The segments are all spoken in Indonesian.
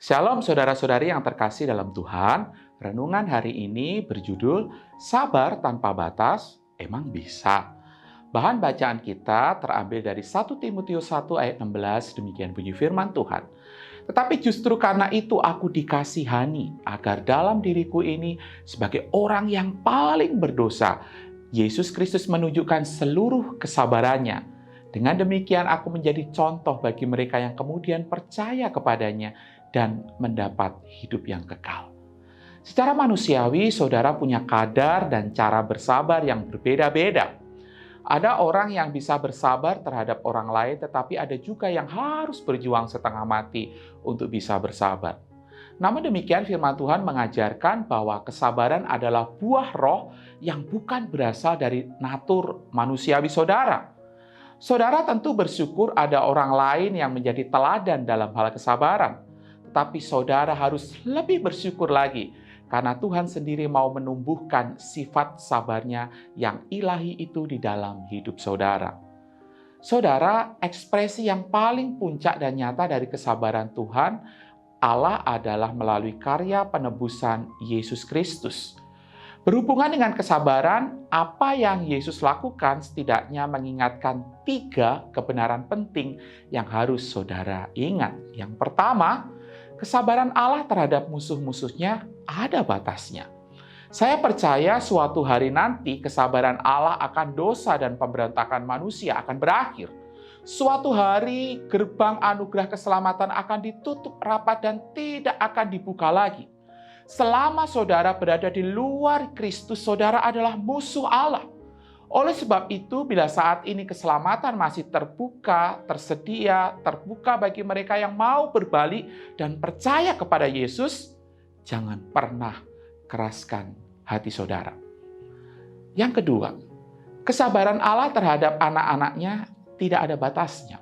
Shalom saudara-saudari yang terkasih dalam Tuhan. Renungan hari ini berjudul Sabar Tanpa Batas, Emang Bisa? Bahan bacaan kita terambil dari 1 Timotius 1 ayat 16, demikian bunyi firman Tuhan. Tetapi justru karena itu aku dikasihani, agar dalam diriku ini sebagai orang yang paling berdosa, Yesus Kristus menunjukkan seluruh kesabarannya. Dengan demikian aku menjadi contoh bagi mereka yang kemudian percaya kepadanya dan mendapat hidup yang kekal. Secara manusiawi, saudara punya kadar dan cara bersabar yang berbeda-beda. Ada orang yang bisa bersabar terhadap orang lain, tetapi ada juga yang harus berjuang setengah mati untuk bisa bersabar. Namun demikian, firman Tuhan mengajarkan bahwa kesabaran adalah buah roh yang bukan berasal dari natur manusiawi saudara. Saudara tentu bersyukur ada orang lain yang menjadi teladan dalam hal kesabaran. Tapi saudara harus lebih bersyukur lagi karena Tuhan sendiri mau menumbuhkan sifat sabarnya yang ilahi itu di dalam hidup saudara. Saudara, ekspresi yang paling puncak dan nyata dari kesabaran Tuhan Allah adalah melalui karya penebusan Yesus Kristus. Berhubungan dengan kesabaran, apa yang Yesus lakukan setidaknya mengingatkan 3 kebenaran penting yang harus saudara ingat. Yang pertama, kesabaran Allah terhadap musuh-musuhnya ada batasnya. Saya percaya suatu hari nanti kesabaran Allah akan dosa dan pemberontakan manusia akan berakhir. Suatu hari gerbang anugerah keselamatan akan ditutup rapat dan tidak akan dibuka lagi. Selama saudara berada di luar Kristus, saudara adalah musuh Allah. Oleh sebab itu, bila saat ini keselamatan masih terbuka bagi mereka yang mau berbalik dan percaya kepada Yesus, jangan pernah keraskan hati saudara. Yang kedua, kesabaran Allah terhadap anak-anaknya tidak ada batasnya.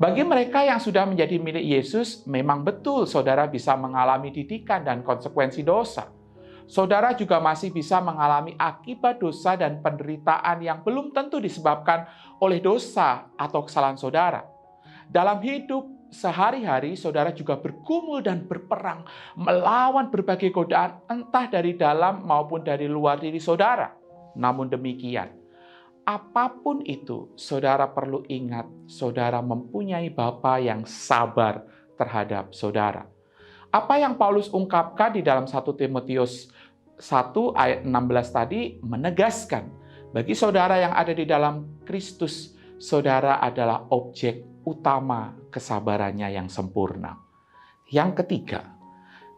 Bagi mereka yang sudah menjadi milik Yesus, memang betul saudara bisa mengalami didikan dan konsekuensi dosa. Saudara juga masih bisa mengalami akibat dosa dan penderitaan yang belum tentu disebabkan oleh dosa atau kesalahan saudara. Dalam hidup sehari-hari, saudara juga bergumul dan berperang melawan berbagai godaan entah dari dalam maupun dari luar diri saudara. Namun demikian, apapun itu, saudara perlu ingat, saudara mempunyai Bapa yang sabar terhadap saudara. Apa yang Paulus ungkapkan di dalam 1 Timotius 1 ayat 16 tadi menegaskan, bagi saudara yang ada di dalam Kristus, saudara adalah objek utama kesabarannya yang sempurna. Yang ketiga,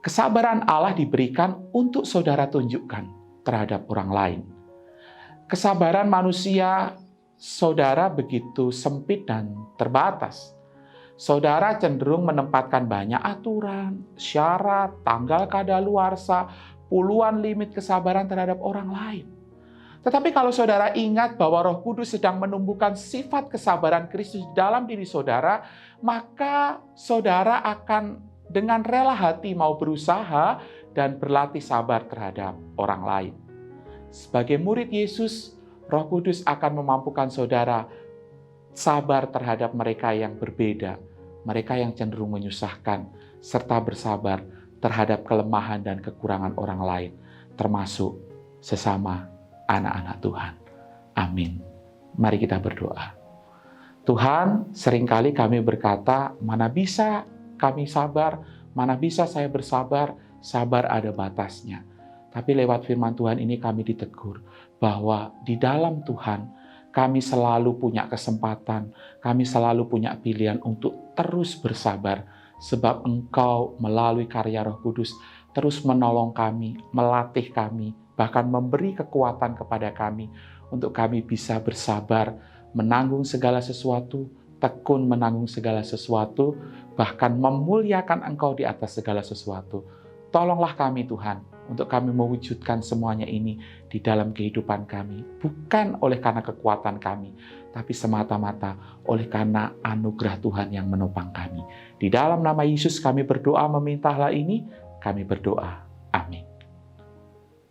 kesabaran Allah diberikan untuk saudara tunjukkan terhadap orang lain. Kesabaran manusia, saudara begitu sempit dan terbatas. Saudara cenderung menempatkan banyak aturan, syarat, tanggal kadaluarsa, puluhan limit kesabaran terhadap orang lain. Tetapi kalau saudara ingat bahwa Roh Kudus sedang menumbuhkan sifat kesabaran Kristus dalam diri saudara, maka saudara akan dengan rela hati mau berusaha dan berlatih sabar terhadap orang lain. Sebagai murid Yesus, Roh Kudus akan memampukan saudara sabar terhadap mereka yang berbeda, mereka yang cenderung menyusahkan, serta bersabar terhadap kelemahan dan kekurangan orang lain, termasuk sesama anak-anak Tuhan. Amin. Mari kita berdoa. Tuhan, seringkali kami berkata, mana bisa kami sabar, mana bisa saya bersabar, sabar ada batasnya. Tapi lewat firman Tuhan ini kami ditegur bahwa di dalam Tuhan kami selalu punya kesempatan, kami selalu punya pilihan untuk terus bersabar. Sebab Engkau melalui karya Roh Kudus terus menolong kami, melatih kami, bahkan memberi kekuatan kepada kami untuk kami bisa bersabar, menanggung segala sesuatu, tekun menanggung segala sesuatu, bahkan memuliakan Engkau di atas segala sesuatu. Tolonglah kami Tuhan, untuk kami mewujudkan semuanya ini di dalam kehidupan kami. Bukan oleh karena kekuatan kami, tapi semata-mata oleh karena anugerah Tuhan yang menopang kami. Di dalam nama Yesus kami berdoa meminta hal ini, kami berdoa. Amin.